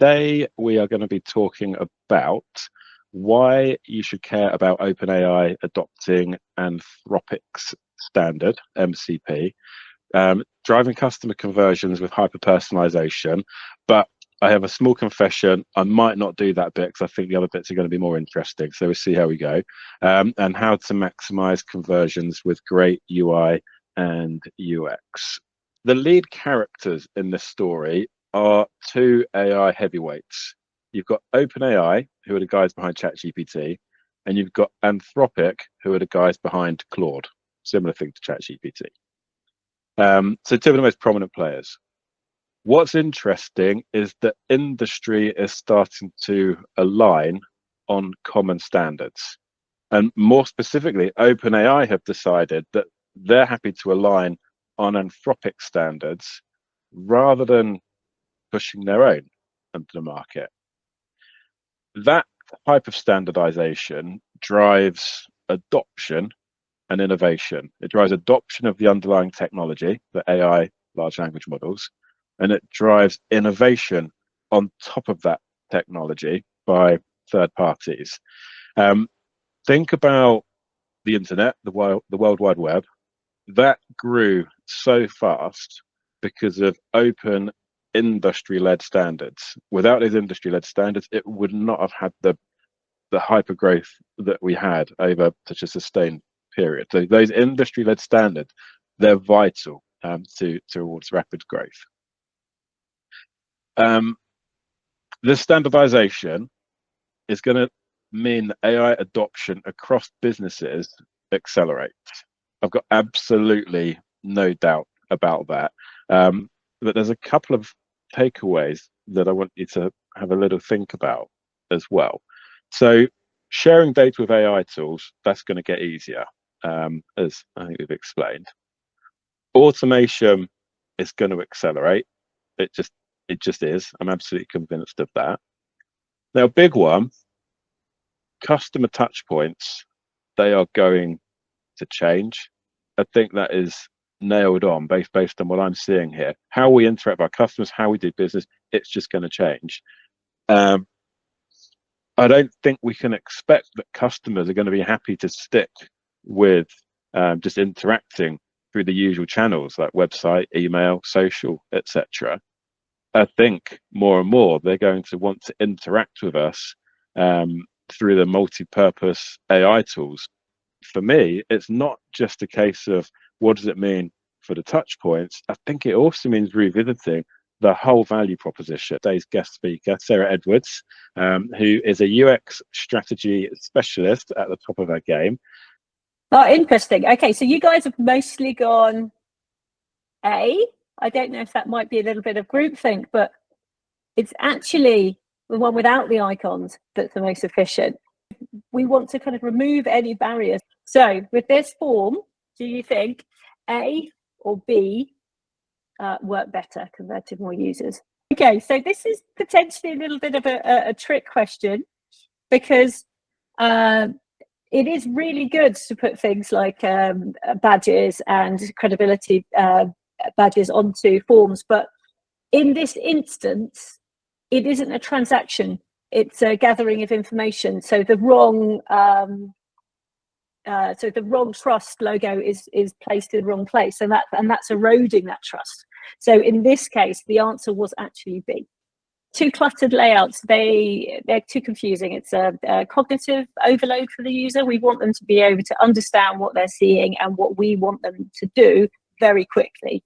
Today, we are going to be talking about why you should care about OpenAI adopting Anthropic's standard, MCP, driving customer conversions with hyper-personalization. But I have a small confession, I might not do that bit because I think the other bits are going to be more interesting. So we'll see how we go. And how to maximize conversions with great UI and UX. The lead characters in this story are two AI heavyweights. You've got OpenAI, who are the guys behind ChatGPT, and you've got Anthropic, who are the guys behind Claude. Similar thing to ChatGPT. So two of the most prominent players. What's interesting is that industry is starting to align on common standards. And more specifically, OpenAI have decided that they're happy to align on Anthropic standards rather than pushing their own into the market. That type of standardization drives adoption and innovation. It drives adoption of the underlying technology, the AI, large language models, and it drives innovation on top of that technology by third parties. Think about the internet, the World Wide Web. That grew so fast because of open industry-led standards. Without those industry-led standards, it would not have had the hyper growth that we had over such a sustained period. So those industry-led standards, they're vital towards rapid growth. The standardization is going to mean that AI adoption across businesses accelerates. I've got absolutely no doubt about that. But there's a couple of takeaways that I want you to have a little think about as well. So sharing data with AI tools, that's going to get easier, as I think we've explained. Automation is going to accelerate. It just is. I'm absolutely convinced of that. Now, big one, customer touch points, they are going to change. I think that is nailed on based on what I'm seeing here. How we interact with our customers, how we do business, it's just going to change. I don't think we can expect that customers are going to be happy to stick with just interacting through the usual channels like website, email, social, etc. I think more and more they're going to want to interact with us through the multi-purpose AI tools. For me, it's not just a case of what does it mean for the touch points. I think it also means revisiting the whole value proposition. Today's guest speaker, Sarah Edwards, who is a UX strategy specialist at the top of her game. Oh, interesting. Okay, so you guys have mostly gone A. I don't know if that might be a little bit of groupthink, but it's actually the one without the icons that's the most efficient. We want to kind of remove any barriers. So with this form, do you think A or B work better, converted more users? Okay, so this is potentially a little bit of a trick question, because it is really good to put things like badges and credibility badges onto forms, but in this instance, it isn't a transaction. It's a gathering of information. So the wrong trust logo is placed in the wrong place, and that's eroding that trust. So in this case, the answer was actually B. Too cluttered layouts, they're too confusing. It's a cognitive overload for the user. We want them to be able to understand what they're seeing and what we want them to do very quickly.